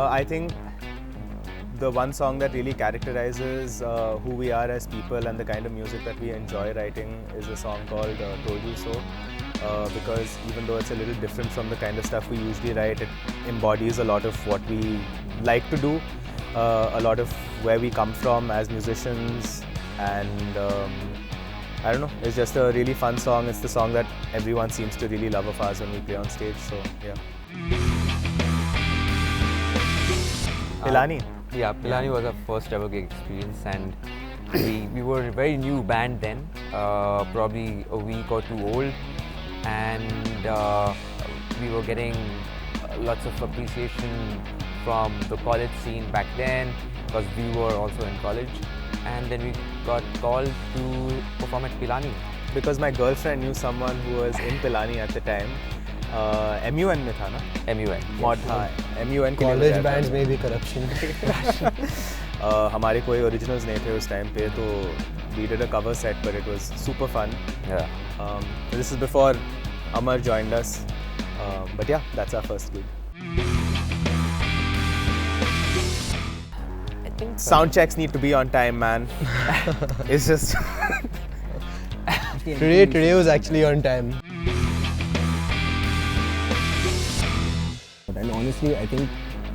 I think the one song that really characterizes who we are as people and the kind of music that we enjoy writing is a song called Told You So. Because even though it's a little different from the kind of stuff we usually write, it embodies a lot of what we like to do, a lot of where we come from as musicians, and I don't know, it's just a really fun song. It's the song that everyone seems to really love of ours when we play on stage, so yeah. Pilani. Yeah, Pilani was our first ever gig experience, and we were a very new band then, probably a week or two old, and we were getting lots of appreciation from the college scene back then because we were also in college, and then we got called to perform at Pilani. Because my girlfriend knew someone who was in Pilani at the time. MUN में था ना? MUN. Mod हाँ, MUN के लिए College bands में भी corruption. हमारे कोई originals नहीं थे उस time पे, तो we did a cover set, but it was super fun. Yeah. This is before Amar joined us, but yeah, that's our first gig. I think Sound checks need to be on time, man. It's just Today was actually on time. And honestly, I think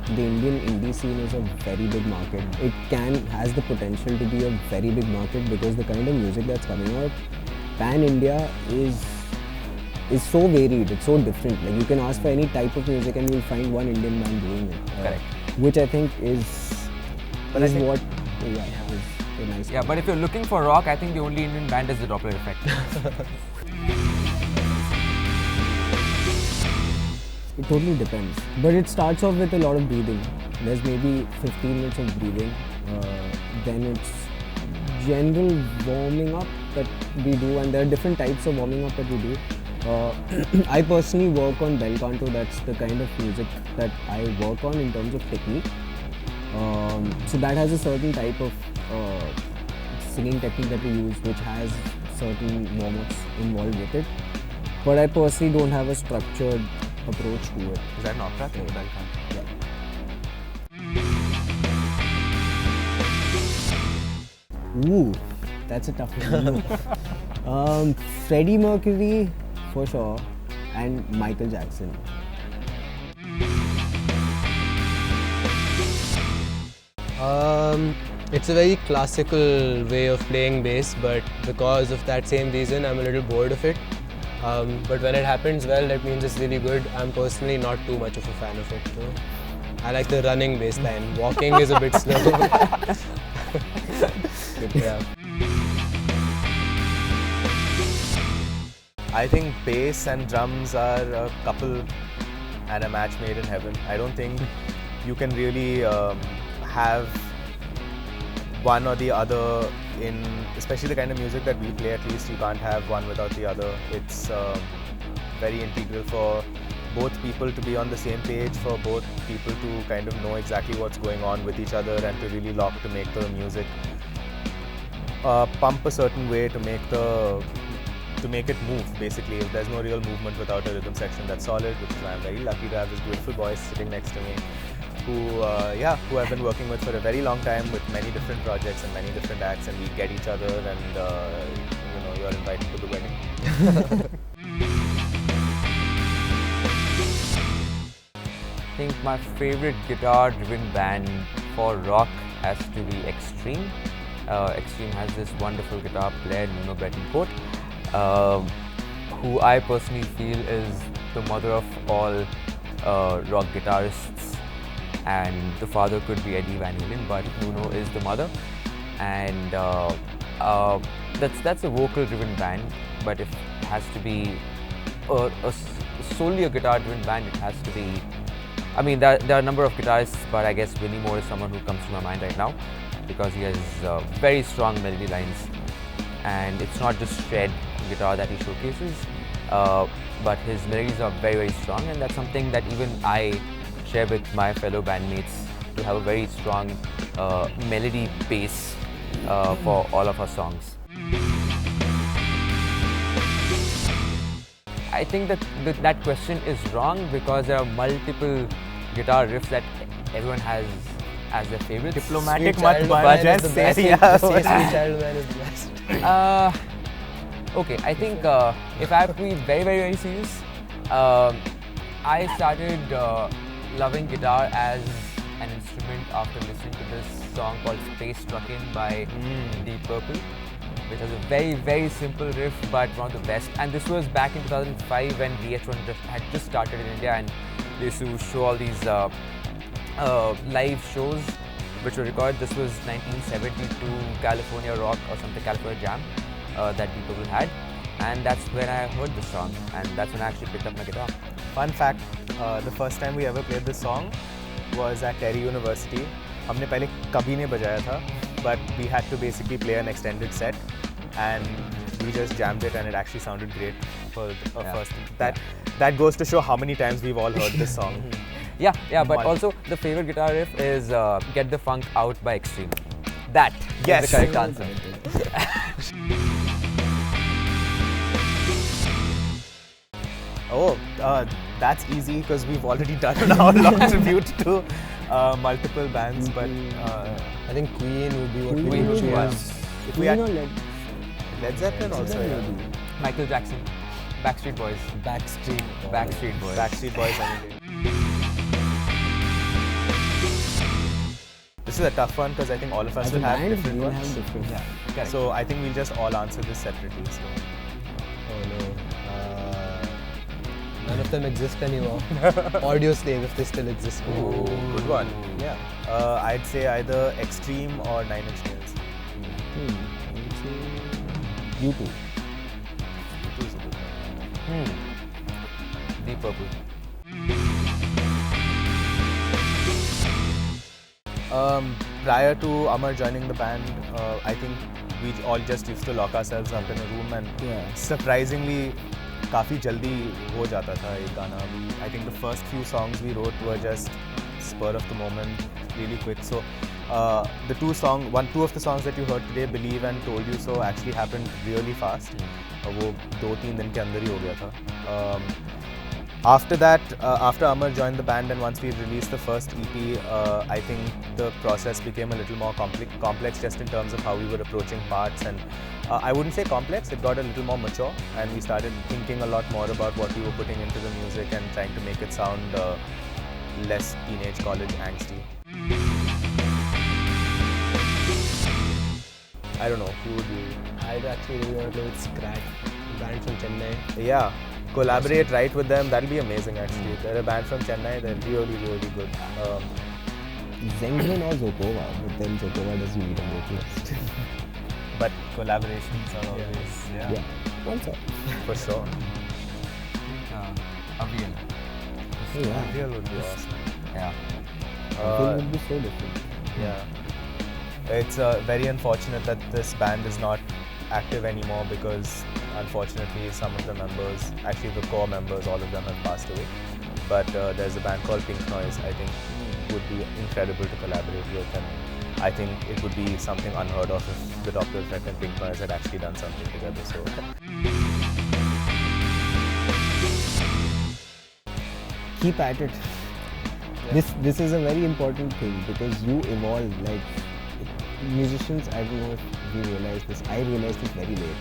the Indian indie scene is a very big market. It has the potential to be a very big market because the kind of music that's coming out, pan-India is so varied, it's so different. Like you can ask for any type of music and you'll find one Indian band doing it. Correct. Which I think is a nice yeah, thing. but if you're looking for rock, I think the only Indian band is the Doppler effect. It totally depends. But it starts off with a lot of breathing. There's maybe 15 minutes of breathing. Then it's general warming up that we do, and there are different types of warming up that we do. I personally work on bel canto. That's the kind of music that I work on in terms of technique. So that has a certain type of singing technique that we use, which has certain warm-ups involved with it. But I personally don't have a structured approach to it. Is that an opera thing? Yeah. Ooh, that's a tough one. Freddie Mercury for sure, and Michael Jackson. It's a very classical way of playing bass, but because of that same reason, I'm a little bored of it. But when it happens well, that means it's really good. I'm personally not too much of a fan of it. So I like the running bass line. Walking is a bit slow. Yeah. I think bass and drums are a couple and a match made in heaven. I don't think you can really have one or the other in, especially the kind of music that we play. At least you can't have one without the other. It's very integral for both people to be on the same page, for both people to kind of know exactly what's going on with each other and to really lock to make the music pump a certain way to make it move. Basically, there's no real movement without a rhythm section that's solid, which is why I'm very lucky to have this beautiful boy sitting next to me, who I've been working with for a very long time with many different projects and many different acts, and we get each other, and you're invited to the wedding. I think my favorite guitar-driven band for rock has to be Extreme. Extreme has this wonderful guitar player, Nuno Betancourt, who I personally feel is the mother of all rock guitarists, and the father could be Eddie Van Halen, but Nuno is the mother, and that's a vocal-driven band. But if it has to be solely a guitar-driven band, it has to be. I mean, there are a number of guitarists, but I guess Vinnie Moore is someone who comes to my mind right now because he has very strong melody lines, and it's not just shred guitar that he showcases, but his melodies are very, very strong, and that's something that even I share with my fellow bandmates, to have a very strong melody base for all of our songs. I think that question is wrong because there are multiple guitar riffs that everyone has as their favorites. Diplomatic Sweet mat Child baj Man is hai, the best. yeah. Sweet Child Man is the best. Okay, I think if I have to be very, very, very serious, I started loving guitar as an instrument after listening to this song called Space Truckin' by Deep Purple, which has a very, very simple riff but one of the best. And this was back in 2005 when VH1 had just started in India, and they used to show all these live shows which were recorded. This was 1972 California Rock or something, California Jam that Deep Purple had. And that's when I heard this song, and that's when I actually picked up my guitar. Fun fact, the first time we ever played this song was at Terry University. हमने पहले कभी नहीं बजाया था, but we had to basically play an extended set, and we just jammed it, and it actually sounded great for a first. That goes to show how many times we've all heard this song. Yeah, but also the favorite guitar riff is Get the Funk Out by Extreme. That Yes. is the correct answer. Oh, that's easy because we've already done our long tribute to multiple bands, but I think Queen would be what we Queen would would be choose. if we had Led Zeppelin also, yeah. Michael Jackson, Backstreet Boys. Backstreet Boys. Backstreet Boys any day. This is a tough one because I think all of us As will a have band, different we'll ones. have different. Yeah, correct. So I think we'll just all answer this separately. So. Oh no. None of them exist anymore. Audio Slave, if they still exist. Ooh, good one. Yeah. I'd say either Extreme or Nine Inch Nails. U2. Deep Purple. Prior to Amar joining the band, I think we all just used to lock ourselves up in a room, and surprisingly, काफी जल्दी हो जाता था एक गाना. I think the first few songs we wrote were just spur of the moment, really quick. So two of the songs that you heard today, Believe and Told You So, actually happened really fast. वो 2-3 दिन के अंदर ही हो गया था. After that, after Amar joined the band and once we released the first EP, I think the process became a little more complex just in terms of how we were approaching parts, and I wouldn't say complex, it got a little more mature, and we started thinking a lot more about what we were putting into the music and trying to make it sound less teenage college angsty. I don't know, who would you? I'd actually really want to play with Scrat, a band from Chennai. Yeah. Collaborate, write with them, that'll be amazing actually. They're a band from Chennai, they're really, really good. Zenglin or Zokova, but then Zokova doesn't need a vocalist. But collaborations are always, Yeah. What's up? for sure. Avian. Oh, yeah. Real would be awesome. Yeah. It would be so different. Yeah. It's very unfortunate that this band is not active anymore because unfortunately some of the members, actually the core members, all of them have passed away. But there's a band called Pink Noise, I think would be incredible to collaborate with, and I think it would be something unheard of if the Doppler effect and Pink Noise had actually done something together. So Keep at it. This is a very important thing because you evolve. Like musicians, I don't know if you realize this. I realized this very late.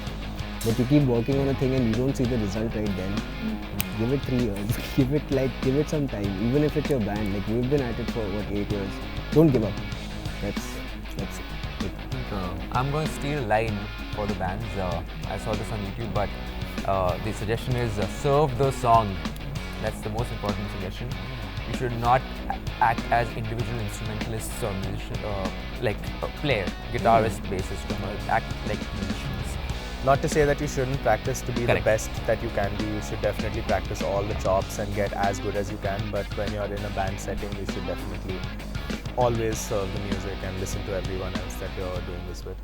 But you keep working on a thing and you don't see the result right then. Give it 3 years. give it some time. Even if it's your band, like we've been at it for 8 years. Don't give up. That's it. I'm going to steal a line for the bands. I saw this on YouTube, but the suggestion is serve the song. That's the most important suggestion. You should not act as individual instrumentalists or musicians, like a player, guitarist, bassist, drummer. Act like musicians. not to say that you shouldn't practice to be Correct. the best that you can be. You should definitely practice all the chops and get as good as you can. But when you're in a band setting, you should definitely always serve the music and listen to everyone else that you're doing this with.